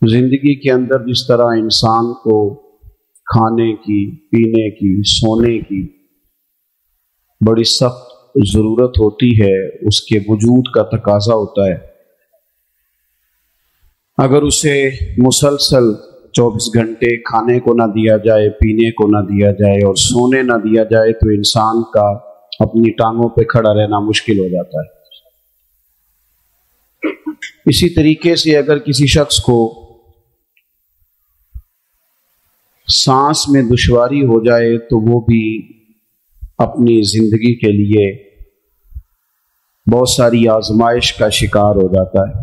زندگی کے اندر جس طرح انسان کو کھانے کی، پینے کی، سونے کی بڑی سخت ضرورت ہوتی ہے، اس کے وجود کا تقاضا ہوتا ہے، اگر اسے مسلسل 24 گھنٹے کھانے کو نہ دیا جائے، پینے کو نہ دیا جائے اور سونے نہ دیا جائے تو انسان کا اپنی ٹانگوں پہ کھڑا رہنا مشکل ہو جاتا ہے۔ اسی طریقے سے اگر کسی شخص کو سانس میں دشواری ہو جائے تو وہ بھی اپنی زندگی کے لیے بہت ساری آزمائش کا شکار ہو جاتا ہے۔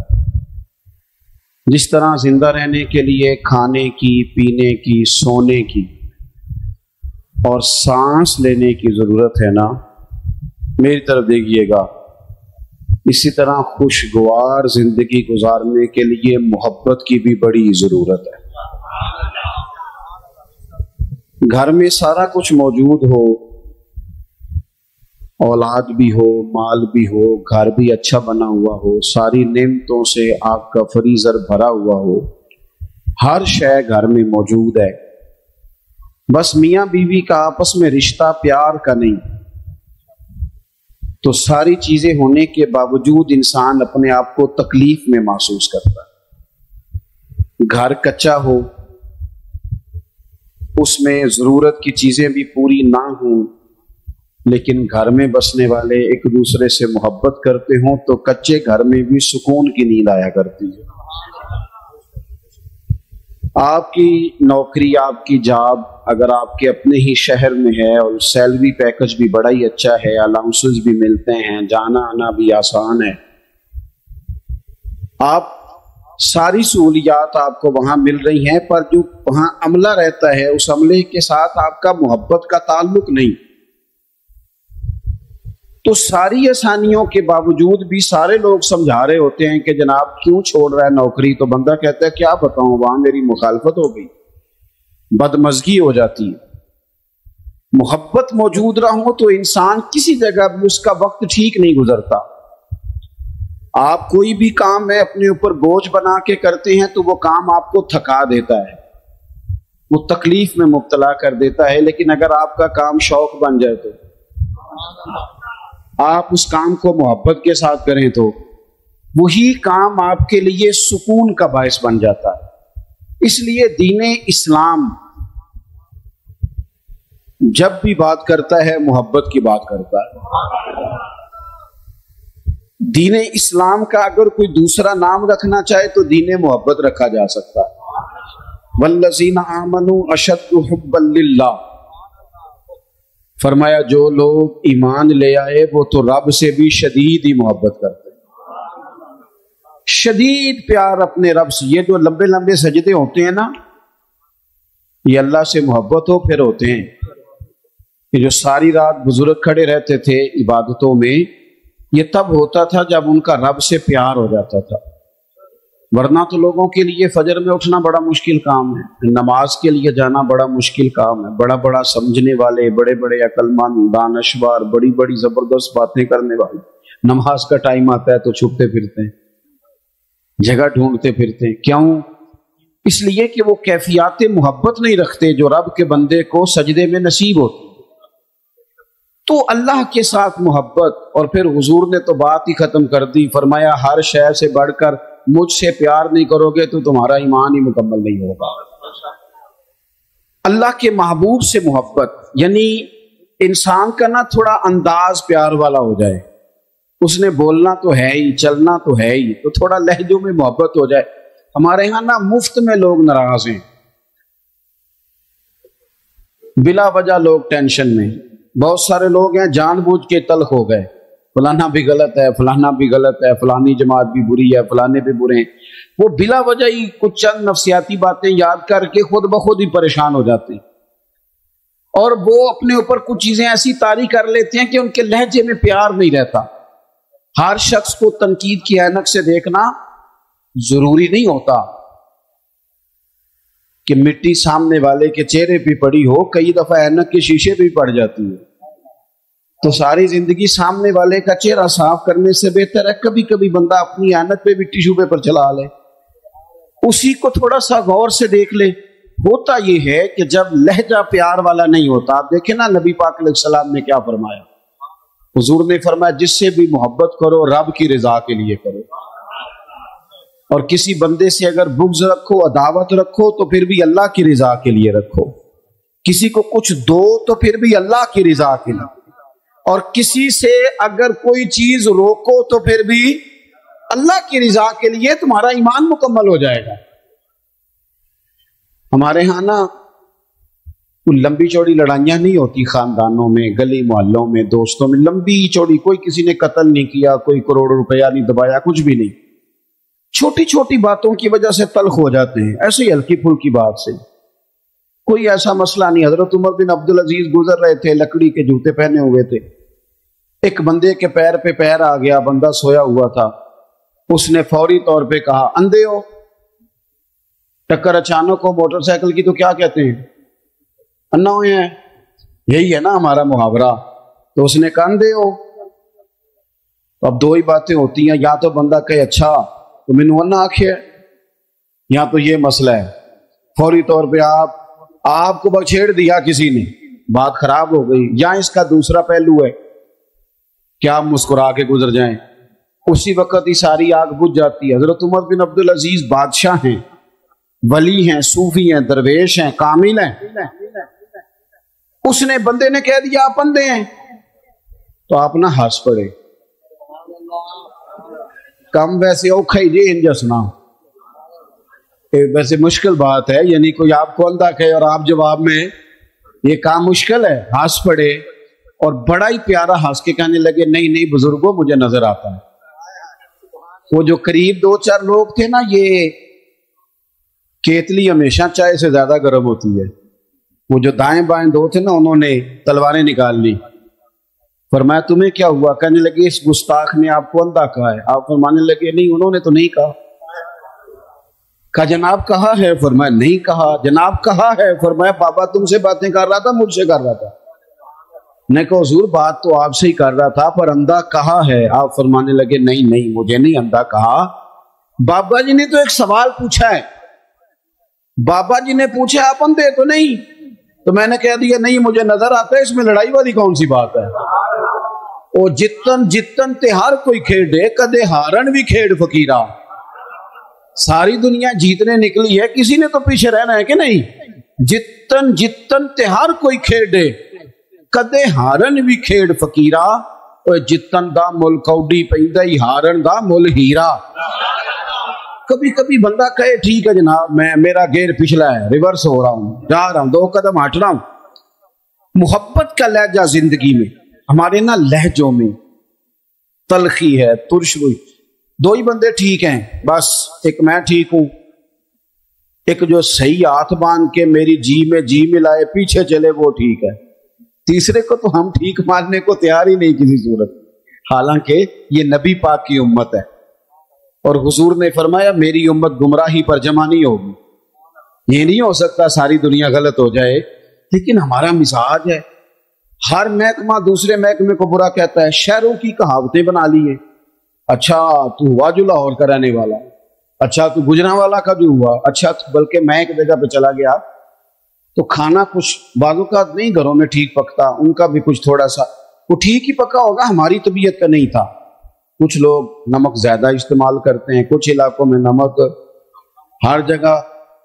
جس طرح زندہ رہنے کے لیے کھانے کی، پینے کی، سونے کی اور سانس لینے کی ضرورت ہے نا، میری طرف دیکھیے گا، اسی طرح خوشگوار زندگی گزارنے کے لیے محبت کی بھی بڑی ضرورت ہے۔ گھر میں سارا کچھ موجود ہو، اولاد بھی ہو، مال بھی ہو، گھر بھی اچھا بنا ہوا ہو، ساری نعمتوں سے آپ کا فریزر بھرا ہوا ہو، ہر شے گھر میں موجود ہے، بس میاں بیوی کا آپس میں رشتہ پیار کا نہیں، تو ساری چیزیں ہونے کے باوجود انسان اپنے آپ کو تکلیف میں محسوس کرتا ہے۔ گھر کچا ہو، اس میں ضرورت کی چیزیں بھی پوری نہ ہوں، لیکن گھر میں بسنے والے ایک دوسرے سے محبت کرتے ہوں تو کچے گھر میں بھی سکون کی نیند آیا کرتی ہے۔ آپ کی نوکری، آپ کی جاب اگر آپ کے اپنے ہی شہر میں ہے اور سیلری پیکج بھی بڑا ہی اچھا ہے، الاؤنسز بھی ملتے ہیں، جانا آنا بھی آسان ہے، آپ ساری سہولیات آپ کو وہاں مل رہی ہیں، پر جو وہاں عملہ رہتا ہے اس عملے کے ساتھ آپ کا محبت کا تعلق نہیں، تو ساری آسانیوں کے باوجود بھی سارے لوگ سمجھا رہے ہوتے ہیں کہ جناب کیوں چھوڑ رہا ہے نوکری، تو بندہ کہتا ہے کیا بتاؤں، وہاں میری مخالفت ہو گئی، بدمزگی ہو جاتی ہے۔ محبت موجود نہ ہو تو انسان کسی جگہ بھی اس کا وقت ٹھیک نہیں گزرتا۔ آپ کوئی بھی کام ہے اپنے اوپر بوجھ بنا کے کرتے ہیں تو وہ کام آپ کو تھکا دیتا ہے، وہ تکلیف میں مبتلا کر دیتا ہے، لیکن اگر آپ کا کام شوق بن جائے تو آپ اس کام کو محبت کے ساتھ کریں تو وہی کام آپ کے لیے سکون کا باعث بن جاتا ہے۔ اس لیے دین اسلام جب بھی بات کرتا ہے محبت کی بات کرتا ہے۔ دین اسلام کا اگر کوئی دوسرا نام رکھنا چاہے تو دین محبت رکھا جا سکتا ہے۔ والذین آمنوا اشد حبا للہ، فرمایا جو لوگ ایمان لے آئے وہ تو رب سے بھی شدید ہی محبت کرتے ہیں، شدید پیار اپنے رب سے۔ یہ جو لمبے لمبے سجدے ہوتے ہیں نا، یہ اللہ سے محبت ہو پھر ہوتے ہیں۔ یہ جو ساری رات بزرگ کھڑے رہتے تھے عبادتوں میں، یہ تب ہوتا تھا جب ان کا رب سے پیار ہو جاتا تھا، ورنہ تو لوگوں کے لیے فجر میں اٹھنا بڑا مشکل کام ہے، نماز کے لیے جانا بڑا مشکل کام ہے، بڑا بڑا سمجھنے والے، بڑے بڑے عقل مند، دانشور، بڑی بڑی زبردست باتیں کرنے والے، نماز کا ٹائم آتا ہے تو چھپتے پھرتے ہیں، جگہ ڈھونڈتے پھرتے ہیں۔ کیوں؟ اس لیے کہ وہ کیفیات محبت نہیں رکھتے جو رب کے بندے کو سجدے میں نصیب ہوتی۔ تو اللہ کے ساتھ محبت، اور پھر حضور نے تو بات ہی ختم کر دی، فرمایا ہر شے سے بڑھ کر مجھ سے پیار نہیں کرو گے تو تمہارا ایمان ہی مکمل نہیں ہوگا۔ اللہ کے محبوب سے محبت، یعنی انسان کا نا تھوڑا انداز پیار والا ہو جائے، اس نے بولنا تو ہے ہی، چلنا تو ہے ہی، تو تھوڑا لہجوں میں محبت ہو جائے۔ ہمارے یہاں نا مفت میں لوگ ناراض ہیں، بلا وجہ لوگ ٹینشن میں، بہت سارے لوگ ہیں جان بوجھ کے تلخ ہو گئے، فلانا بھی غلط ہے، فلانا بھی غلط ہے، فلانی جماعت بھی بری ہے، فلانے بھی برے ہیں، وہ بلا وجہ ہی کچھ چند نفسیاتی باتیں یاد کر کے خود بخود ہی پریشان ہو جاتے ہیں، اور وہ اپنے اوپر کچھ چیزیں ایسی طاری کر لیتے ہیں کہ ان کے لہجے میں پیار نہیں رہتا۔ ہر شخص کو تنقید کی عینک سے دیکھنا ضروری نہیں ہوتا کہ مٹی سامنے والے کے چہرے پہ پڑی ہو، کئی دفعہ عینک کے شیشے پہ پڑ جاتی ہے، تو ساری زندگی سامنے والے کا چہرہ صاف کرنے سے بہتر ہے کبھی کبھی بندہ اپنی عینت پہ بھی ٹیشو پیپر چلا لے، اسی کو تھوڑا سا غور سے دیکھ لے. ہوتا یہ ہے کہ جب لہجہ پیار والا نہیں ہوتا، آپ دیکھیں نا نبی پاک علیہ السلام نے کیا فرمایا. حضور نے فرمایا جس سے بھی محبت کرو رب کی رضا کے لیے کرو، اور کسی بندے سے اگر بغض رکھو، عداوت رکھو، تو پھر بھی اللہ کی رضا کے لیے رکھو. کسی کو کچھ دو تو پھر بھی اللہ کی رضا کے لیے، اور کسی سے اگر کوئی چیز روکو تو پھر بھی اللہ کی رضا کے لیے. تمہارا ایمان مکمل ہو جائے گا. ہمارے ہاں نا لمبی چوڑی لڑائیاں نہیں ہوتی خاندانوں میں، گلی محلوں میں، دوستوں میں، لمبی چوڑی. کوئی کسی نے قتل نہیں کیا، کوئی کروڑ روپیہ نہیں دبایا، کچھ بھی نہیں. چھوٹی چھوٹی باتوں کی وجہ سے تلخ ہو جاتے ہیں، ایسے ہی ہلکی پھلکی بات سے. کوئی ایسا مسئلہ نہیں. حضرت عمر بن عبدالعزیز گزر رہے تھے، لکڑی کے جوتے پہنے ہوئے تھے. ایک بندے کے پیر پہ پیر آ گیا، بندہ سویا ہوا تھا. اس نے فوری طور پہ کہا اندھے ہو. ٹکر اچانک ہو موٹر سائیکل کی تو کیا کہتے ہیں؟ انا ہوئے ہیں. یہی ہے نا ہمارا محاورہ. تو اس نے کہا اندھے ہو. اب دو ہی باتیں ہوتی ہیں، یا تو بندہ کہے اچھا تو مینو انا آکھے، یا تو یہ مسئلہ ہے. فوری طور پہ آپ کو بچھیڑ دیا کسی نے، بات خراب ہو گئی. یا اس کا دوسرا پہلو ہے کہ آپ مسکرا کے گزر جائیں، اسی وقت ہی ساری آگ بجھ جاتی ہے. حضرت عمر بن عبدالعزیز بادشاہ ہیں، ولی ہیں، صوفی ہیں، درویش ہیں، کامل ہیں. اس نے بندے نے کہہ دیا آپ اندھے ہیں، تو آپ نہ ہنس پڑے. کم ویسے اوکھا ہی جی انجسنا، ویسے مشکل بات ہے. یعنی کوئی آپ کو اندھا کہے اور آپ جواب میں، یہ کام مشکل ہے. ہنس پڑے اور بڑا ہی پیارا ہنس کے کہنے لگے نہیں نہیں بزرگوں مجھے نظر آتا ہے. وہ جو قریب دو چار لوگ تھے نا، یہ کیتلی ہمیشہ چائے سے زیادہ گرم ہوتی ہے. وہ جو دائیں بائیں دو تھے نا، انہوں نے تلواریں نکال لی. فرمایا تمہیں کیا ہوا؟ کہنے لگے اس گستاخ نے آپ کو اندھا کہا ہے. آپ فرمانے لگے نہیں انہوں نے تو نہیں کہا. کہا جناب کہا ہے؟ فرمایا نہیں کہا. جناب کہا ہے؟ فرمایا بابا تم سے باتیں کر رہا تھا، مجھ سے کر رہا تھا. نے کہا حضور بات تو آپ سے ہی کر رہا تھا، پر اندھا کہا ہے. آپ فرمانے لگے نہیں نہیں مجھے نہیں اندھا کہا. بابا جی نے تو ایک سوال پوچھا ہے. بابا جی نے پوچھا آپ اندھے تو نہیں؟ تو میں نے کہہ دیا نہیں مجھے نظر آتا ہے. اس میں لڑائی والی کون سی بات ہے؟ او جتن جتن تے ہر کوئی کھیڑے، کدے ہارن بھی کھیڑ فقیرہ. ساری دنیا جیتنے نکلی ہے، کسی نے تو پیچھے رہنا ہے کہ نہیں. جتن جتن تے ہر کوئی کھیڑے، کدے ہارن بھی کھیڑ فقیرہ. او جتن دا مل کوڈی پیندا ہی، ہارن دا مل ہیرا. کبھی کبھی بندہ کہے ٹھیک ہے جناب میں میرا گیئر پچھلا ہے، ریورس ہو رہا ہوں، جا رہا ہوں، 2 قدم ہٹ رہا ہوں. محبت کا لہجہ زندگی میں ہمارے نا لہجوں میں تلخی ہے، ترش ہوئی. 2 ہی بندے ٹھیک ہیں بس، ایک میں ٹھیک ہوں، ایک جو صحیح ہاتھ باندھ کے میری جی میں جی ملائے پیچھے چلے وہ ٹھیک ہے. تیسرے کو تو ہم ٹھیک ماننے کو تیار ہی نہیں کسی صورت. حالانکہ یہ نبی پاک کی امت ہے، اور حضور نے فرمایا میری امت گمراہی پر جمع نہیں ہوگی. یہ نہیں ہو سکتا ساری دنیا غلط ہو جائے، لیکن ہمارا مزاج ہے ہر محکمہ دوسرے محکمے کو برا کہتا ہے. شہروں کی کہاوتیں بنا لی ہے. اچھا تو ہوا جو لاہور کا رہنے والا، اچھا تو گجرانوالا کا جو ہوا، اچھا بلکہ میں ایک جگہ پہ چلا گیا تو کھانا کچھ بعض اوقات نہیں گھروں میں ٹھیک پکتا، ان کا بھی کچھ تھوڑا سا وہ ٹھیک ہی پکا ہوگا، ہماری طبیعت کا نہیں تھا. کچھ لوگ نمک زیادہ استعمال کرتے ہیں، کچھ علاقوں میں نمک ہر جگہ.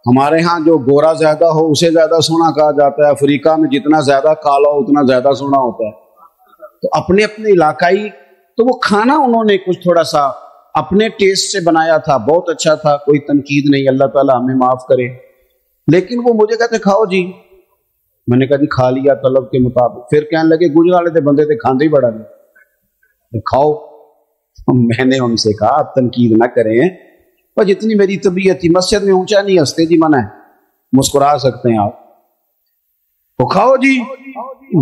ہمارے ہاں جو گورا زیادہ ہو اسے زیادہ سونا کہا جاتا ہے، افریقہ میں جتنا زیادہ کالا ہو اتنا زیادہ سونا ہوتا ہے. تو اپنے اپنے علاقائی، تو وہ کھانا انہوں نے کچھ تھوڑا سا اپنے ٹیسٹ سے بنایا تھا، بہت اچھا تھا، کوئی تنقید نہیں، اللہ تعالیٰ ہمیں معاف کرے. لیکن وہ مجھے کہتے کھاؤ جی. میں نے کہا جی کھا لیا طلب کے مطابق. پھر کہنے لگے گجرا والے تھے بندے تھے کھاندے ہی بڑا نہیں، کھاؤ. میں نے ان سے کہا آپ تنقید نہ کریں، پر جتنی میری طبیعت تھی، مسجد میں اونچا نہیں ہنستے جی، منع ہے، مسکرا سکتے ہیں آپ. تو کھاؤ جی.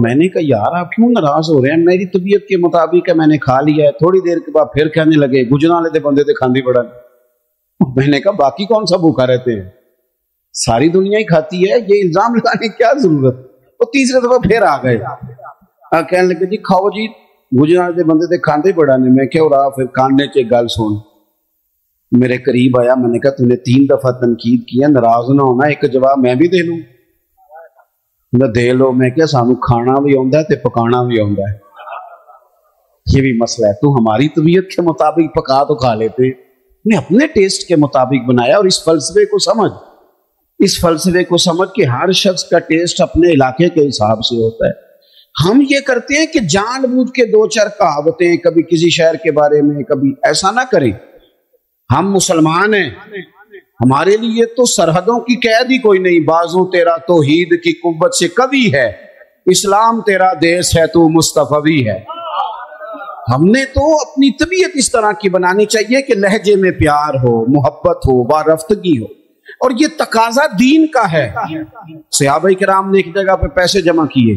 میں نے کہا یار آپ کیوں ناراض ہو رہے ہیں، میری طبیعت کے مطابق ہے، میں نے کھا لیا ہے. تھوڑی دیر کے بعد پھر کہنے لگے گجرا والے تھے بندے تھے کھاندے بڑا نہیں. میں نے کہا باقی کون سا بھوکا رہتے ہیں، ساری دنیا ہی کھاتی ہے، یہ الزام لگانے کی کیا ضرورت. وہ تیسرے دفعہ پھر آ گئے، کہنے لگے جی کھاؤ جی، گجرات دے بندے تے کھاندے بڑا نے. میں کیا ہو رہا؟ پھر کاننے چ گل سن، میرے قریب آیا, میں نے کہا تم نے 3 دفعہ تنقید کی ہے, ناراض نہ ہونا, ایک جواب میں بھی دے لوں. میں دے لو. میں کیا سانو کھانا بھی آتا ہے تے پکانا بھی آتا ہے, یہ بھی مسئلہ ہے. تو ہماری طبیعت کے مطابق پکا تو کھا لیتے, نے اپنے ٹیسٹ کے مطابق بنایا. اور اس فلسفے کو سمجھ کہ ہر شخص کا ٹیسٹ اپنے علاقے کے حساب سے ہوتا ہے. ہم یہ کرتے ہیں کہ جان بوجھ کے 2-4 کہاوتیں کبھی کسی شہر کے بارے میں, کبھی ایسا نہ کریں. ہم مسلمان ہیں, ہمارے لیے تو سرحدوں کی قید ہی کوئی نہیں. بازو تیرا توحید کی قوت سے کبھی ہے, اسلام تیرا دیس ہے, تو مصطفی ہے. ہم نے تو اپنی طبیعت اس طرح کی بنانی چاہیے کہ لہجے میں پیار ہو, محبت ہو, وارفتگی ہو. اور یہ تقاضا دین کا ہے. صحابہ کرام نے ایک جگہ پہ پیسے جمع کیے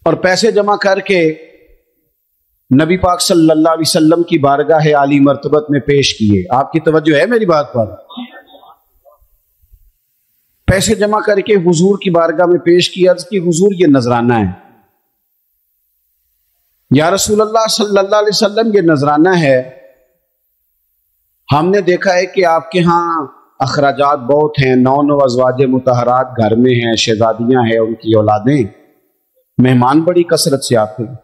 اور پیسے جمع کر کے نبی پاک صلی اللہ علیہ وسلم کی بارگاہ عالی مرتبت میں پیش کیے. آپ کی توجہ ہے میری بات پر؟ پیسے جمع کر کے حضور کی بارگاہ میں پیش کیا. عرض کی حضور یہ نذرانہ ہے. یا رسول اللہ صلی اللہ علیہ وسلم یہ نذرانہ ہے, ہم نے دیکھا ہے کہ آپ کے ہاں اخراجات بہت ہیں, 9 ازواج مطہرات گھر میں ہیں, شہزادیاں ہیں, ان کی اولادیں, مہمان بڑی کثرت سے آتے ہیں,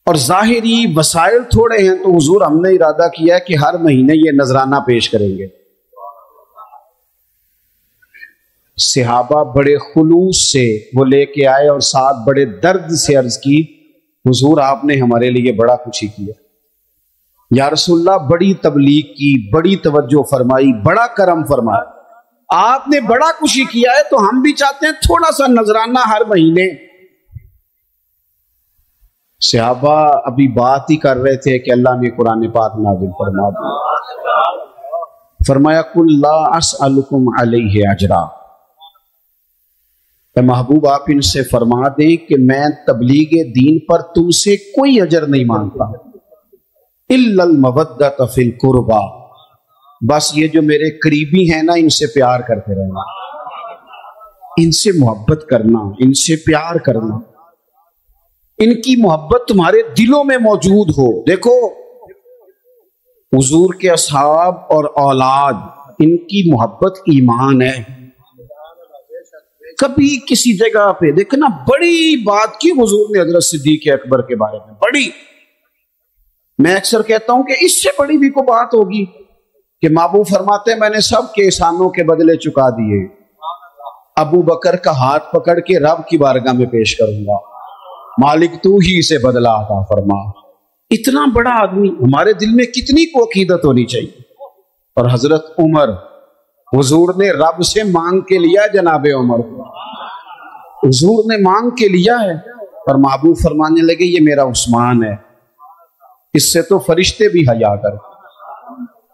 اور ظاہری وسائل تھوڑے ہیں. تو حضور ہم نے ارادہ کیا کہ ہر مہینے یہ نذرانہ پیش کریں گے. صحابہ بڑے خلوص سے وہ لے کے آئے اور ساتھ بڑے درد سے عرض کی, حضور آپ نے ہمارے لیے بڑا کچھ ہی کیا. یا رسول اللہ بڑی تبلیغ کی, بڑی توجہ فرمائی, بڑا کرم فرمایا, آپ نے بڑا کچھ ہی کیا ہے, تو ہم بھی چاہتے ہیں تھوڑا سا نذرانہ ہر مہینے. صحابہ ابھی بات ہی کر رہے تھے کہ اللہ نے قرآن پاک نازل فرما دیا. فرمایا قل لا اسألکم علیہ اجرا, اے محبوب آپ ان سے فرما دیں کہ میں تبلیغ دین پر تم سے کوئی اجر نہیں مانگتا, الا المودۃ فی القربى, بس یہ جو میرے قریبی ہیں نا, ان سے پیار کرتے رہنا, ان سے محبت کرنا, ان سے پیار کرنا, ان کی محبت تمہارے دلوں میں موجود ہو. دیکھو حضور کے اصحاب اور اولاد, ان کی محبت ایمان ہے. کبھی کسی جگہ پہ دیکھنا بڑی بات کی حضور نے حضرت صدیق اکبر کے بارے میں, بڑی. میں اکثر کہتا ہوں کہ اس سے بڑی بھی کوئی بات ہوگی کہ محبوب فرماتے ہیں میں نے سب کے احسانوں کے بدلے چکا دیے, ابو بکر کا ہاتھ پکڑ کے رب کی بارگاہ میں پیش کروں گا, مالک تو ہی سے بدلا عطا فرما. اتنا بڑا آدمی, ہمارے دل میں کتنی کو عقیدت ہونی چاہیے. اور حضرت عمر, حضور نے رب سے مانگ کے لیا, جناب عمر حضور نے مانگ کے لیا ہے, اور محبوب فرمانے لگے یہ میرا عثمان ہے, اس سے تو فرشتے بھی حیا کر,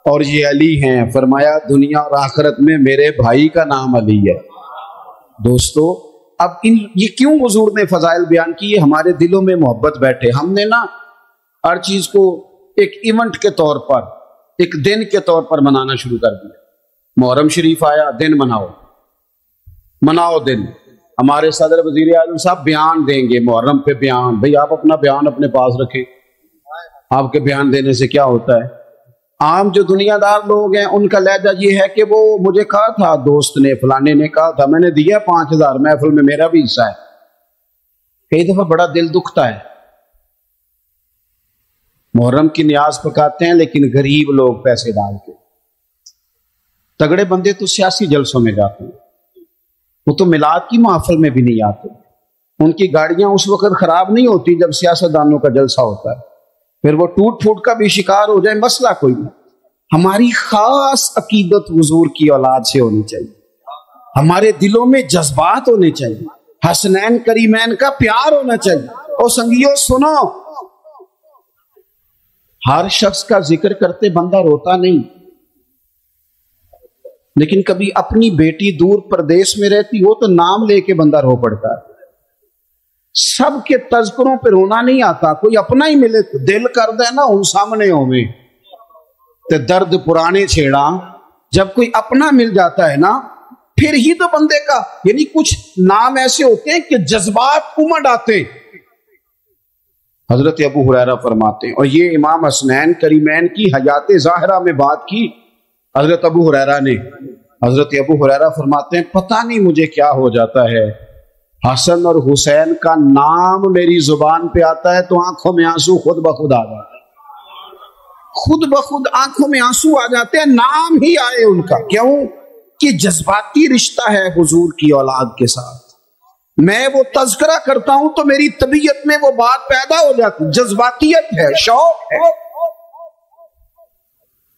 اور یہ علی ہیں. فرمایا دنیا اور آخرت میں میرے بھائی کا نام علی ہے. دوستو اب یہ کیوں حضور نے فضائل بیان کی؟ ہمارے دلوں میں محبت بیٹھے. ہم نے نا ہر چیز کو ایک ایونٹ کے طور پر, ایک دن کے طور پر منانا شروع کر دیا. محرم شریف آیا, دن مناؤ دن. ہمارے صدر وزیر اعظم صاحب بیان دیں گے محرم پہ بیان. بھئی آپ اپنا بیان اپنے پاس رکھیں, آپ کے بیان دینے سے کیا ہوتا ہے؟ عام جو دنیا دار لوگ ہیں ان کا لہجہ یہ ہے کہ وہ مجھے کہا تھا دوست نے, فلانے نے کہا تھا, میں نے دیا 5000 محفل میں, میرا بھی حصہ ہے. کئی دفعہ بڑا دل دکھتا ہے. محرم کی نیاز پکاتے ہیں لیکن غریب لوگ پیسے ڈال کے, تگڑے بندے تو سیاسی جلسوں میں جاتے ہیں, وہ تو میلاد کی محفل میں بھی نہیں آتے. ان کی گاڑیاں اس وقت خراب نہیں ہوتی جب سیاستدانوں کا جلسہ ہوتا ہے, پھر وہ ٹوٹ پھوٹ کا بھی شکار ہو جائے, مسئلہ کوئی نہیں. ہماری خاص عقیدت حضور کی اولاد سے ہونی چاہیے, ہمارے دلوں میں جذبات ہونے چاہیے, حسنین کریمین کا پیار ہونا چاہیے. اور سنگیو سنو, ہر شخص کا ذکر کرتے بندہ روتا نہیں, لیکن کبھی اپنی بیٹی دور پردیش میں رہتی ہو تو نام لے کے بندہ رو پڑتا ہے. سب کے تذکروں پہ رونا نہیں آتا, کوئی اپنا ہی ملے تو دل کر دے نا ان سامنے ہوئے تے درد پرانے چھیڑا. جب کوئی اپنا مل جاتا ہے نا پھر ہی تو بندے کا, یعنی کچھ نام ایسے ہوتے ہیں کہ جذبات امڑ آتے. حضرت ابو ہریرہ فرماتے ہیں، اور یہ امام حسنین کریمین کی حیات ظاہرہ میں بات کی حضرت ابو ہریرہ نے۔ حضرت ابو ہریرہ فرماتے ہیں پتہ نہیں مجھے کیا ہو جاتا ہے، حسن اور حسین کا نام میری زبان پہ آتا ہے تو آنکھوں میں آنسو خود بخود آ جاتے ہیں، خود بخود آنکھوں میں آنسو آ جاتے ہیں، نام ہی آئے ان کا۔ کیوں؟ کہ جذباتی رشتہ ہے حضور کی اولاد کے ساتھ۔ میں وہ تذکرہ کرتا ہوں تو میری طبیعت میں وہ بات پیدا ہو جاتی، جذباتیت ہے، شوق ہے۔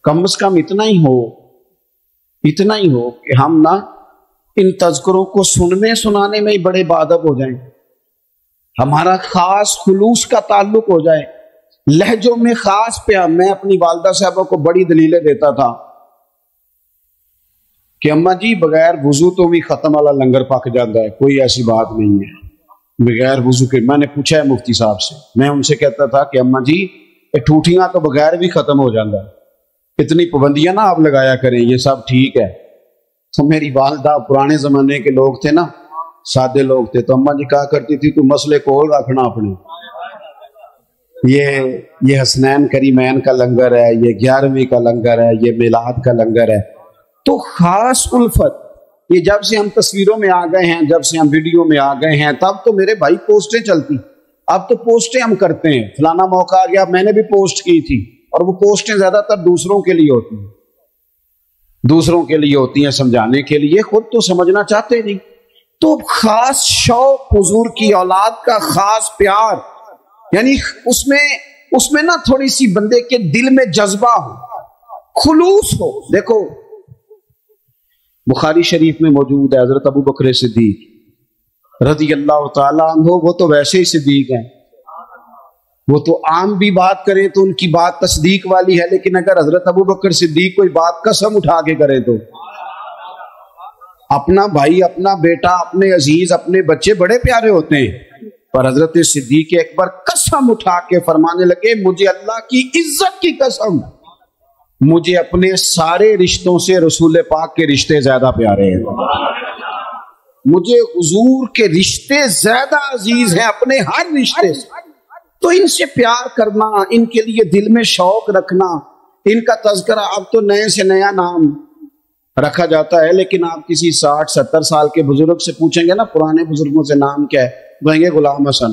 کم از کم اتنا ہی ہو کہ ہم نہ ان تذکروں کو سننے سنانے میں ہی بڑے باادب ہو جائیں، ہمارا خاص خلوص کا تعلق ہو جائے، لہجوں میں خاص پیار۔ میں اپنی والدہ صاحبہ کو بڑی دلیلیں دیتا تھا کہ اماں جی بغیر وضو تو بھی ختم والا لنگر پک جاتا ہے، کوئی ایسی بات نہیں ہے بغیر وضو کے۔ میں نے پوچھا ہے مفتی صاحب سے، میں ان سے کہتا تھا کہ اماں جی یہ ٹوٹیاں تو بغیر بھی ختم ہو جاتا ہے، اتنی پابندیاں نہ آپ لگایا کریں، یہ سب ٹھیک ہے۔ تو میری والدہ پرانے زمانے کے لوگ تھے نا، سادے لوگ تھے، تو اماں جی کہا کرتی تھی تو مسئلے کول رکھنا اپنے، یہ حسنین کریمین کا لنگر ہے، یہ 11ویں کا لنگر ہے، یہ میلاد کا لنگر ہے۔ تو خاص الفت، یہ جب سے ہم تصویروں میں آ گئے ہیں، جب سے ہم ویڈیو میں آ گئے ہیں، تب تو میرے بھائی پوسٹیں چلتی، اب تو پوسٹیں ہم کرتے ہیں، فلانا موقع آ گیا میں نے بھی پوسٹ کی تھی، اور وہ پوسٹیں زیادہ تر دوسروں کے لیے ہوتی ہیں سمجھانے کے لیے، خود تو سمجھنا چاہتے نہیں۔ تو خاص شوق حضور کی اولاد کا، خاص پیار، یعنی اس میں نا تھوڑی سی بندے کے دل میں جذبہ ہو، خلوص ہو۔ دیکھو بخاری شریف میں موجود ہے حضرت ابو بکر صدیق رضی اللہ تعالیٰ عنہ، وہ تو ویسے ہی صدیق ہیں، وہ تو عام بھی بات کریں تو ان کی بات تصدیق والی ہے، لیکن اگر حضرت ابو بکر صدیق کوئی بات قسم اٹھا کے کرے تو اپنا بھائی، اپنا بیٹا، اپنے عزیز، اپنے بچے بڑے پیارے ہوتے ہیں، پر حضرت صدیق اکبر قسم اٹھا کے فرمانے لگے مجھے اللہ کی عزت کی قسم، مجھے اپنے سارے رشتوں سے رسول پاک کے رشتے زیادہ پیارے ہیں، مجھے حضور کے رشتے زیادہ عزیز ہیں اپنے ہر رشتے سے۔ تو ان سے پیار کرنا، ان کے لیے دل میں شوق رکھنا، ان کا تذکرہ، اب تو نئے سے نیا نام رکھا جاتا ہے، لیکن آپ کسی 60-70 سال کے بزرگ سے پوچھیں گے نا پرانے بزرگوں سے نام کیا ہے، کہیں گے غلام حسن۔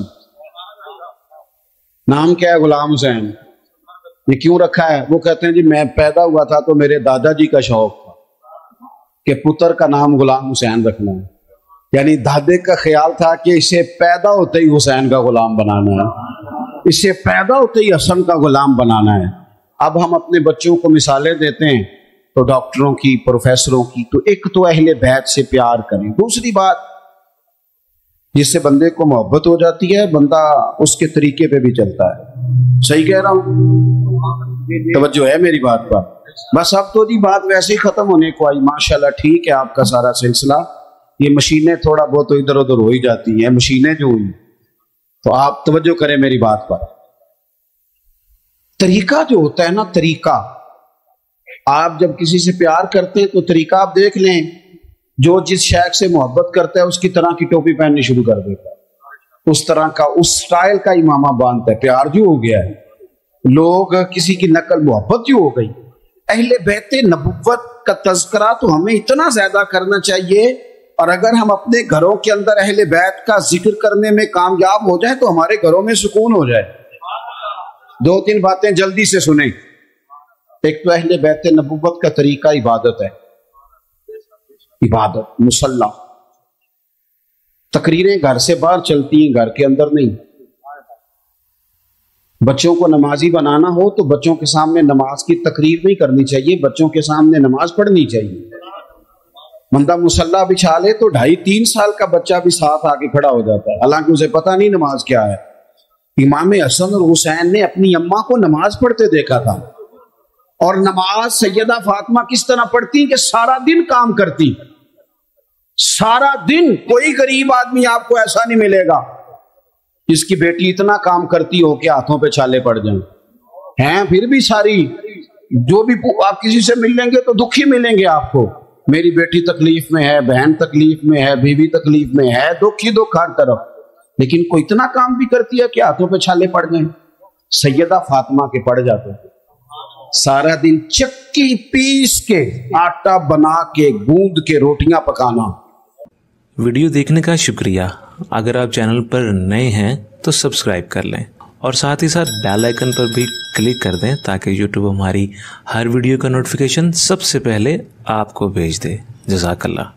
نام کیا ہے؟ غلام حسین۔ یہ کیوں رکھا ہے؟ وہ کہتے ہیں جی میں پیدا ہوا تھا تو میرے دادا جی کا شوق تھا کہ پتر کا نام غلام حسین رکھنا ہے، یعنی دادے کا خیال تھا کہ اسے پیدا ہوتے ہی حسین کا غلام بنانا ہے، اسے پیدا ہوتے ہی حسن کا غلام بنانا ہے۔ اب ہم اپنے بچوں کو مثالیں دیتے ہیں تو ڈاکٹروں کی، پروفیسروں کی، تو ایک تو اہل بیت سے پیار کریں، دوسری بات جس سے بندے کو محبت ہو جاتی ہے، بندہ اس کے طریقے پہ بھی چلتا ہے۔ صحیح کہہ رہا ہوں؟ توجہ ہے میری بات پر؟ بس اب تو جی بات ویسے ہی ختم ہونے کو آئی، ماشاءاللہ ٹھیک ہے آپ کا سارا سلسلہ، یہ مشینیں تھوڑا بہت ادھر ادھر ہو ہی جاتی ہیں، مشینیں جو ہوئی، تو آپ توجہ کریں میری بات پر۔ طریقہ جو ہوتا ہے نا، طریقہ، آپ جب کسی سے پیار کرتے ہیں تو طریقہ آپ دیکھ لیں، جو جس شیخ سے محبت کرتا ہے اس کی طرح کی ٹوپی پہننی شروع کر دیتا ہے، اس طرح کا، اس سٹائل کا امامہ باندھتا ہے، پیار جو ہو گیا ہے، لوگ کسی کی نقل محبت جو ہو گئی۔ اہل بیت نبوت کا تذکرہ تو ہمیں اتنا زیادہ کرنا چاہیے، اور اگر ہم اپنے گھروں کے اندر اہل بیت کا ذکر کرنے میں کامیاب ہو جائیں تو ہمارے گھروں میں سکون ہو جائے۔ 2-3 باتیں جلدی سے سنیں۔ ایک تو اہل بیت نبوت کا طریقہ عبادت ہے، عبادت، مصلی، تقریریں گھر سے باہر چلتی ہیں، گھر کے اندر نہیں۔ بچوں کو نمازی بنانا ہو تو بچوں کے سامنے نماز کی تقریر نہیں کرنی چاہیے، بچوں کے سامنے نماز پڑھنی چاہیے۔ بندہ مصلی بچھا لے تو 2.5-3 سال کا بچہ بھی ساتھ آ کے کھڑا ہو جاتا ہے، حالانکہ اسے پتہ نہیں نماز کیا ہے۔ امام حسن اور حسین نے اپنی اماں کو نماز پڑھتے دیکھا تھا، اور نماز سیدہ فاطمہ کس طرح پڑھتی کہ سارا دن کام کرتی، سارا دن۔ کوئی غریب آدمی آپ کو ایسا نہیں ملے گا جس کی بیٹی اتنا کام کرتی ہو کہ ہاتھوں پہ چھالے پڑ جائیں، ہیں پھر بھی ساری، جو بھی آپ کسی سے مل لیں گے تو دکھی ملیں گے آپ کو، میری بیٹی تکلیف میں ہے، بہن تکلیف میں ہے، بیوی تکلیف میں ہے، دکھ ہی دکھ ہر طرف۔ لیکن کوئی اتنا کام بھی کرتی ہے کہ ہاتھوں پہ چھالے پڑ گئے. سیدہ فاطمہ کے پڑ جاتے تھے. سارا دن چکی پیس کے آٹا بنا کے گوند کے روٹیاں پکانا. ویڈیو دیکھنے کا شکریہ. اگر آپ چینل پر نئے ہیں تو سبسکرائب کر لیں اور ساتھ ہی ساتھ بیل آئیکن پر بھی کلک کر دیں تاکہ یوٹیوب ہماری ہر ویڈیو کا نوٹیفیکیشن سب سے پہلے آپ کو بھیج دے. جزاک اللہ.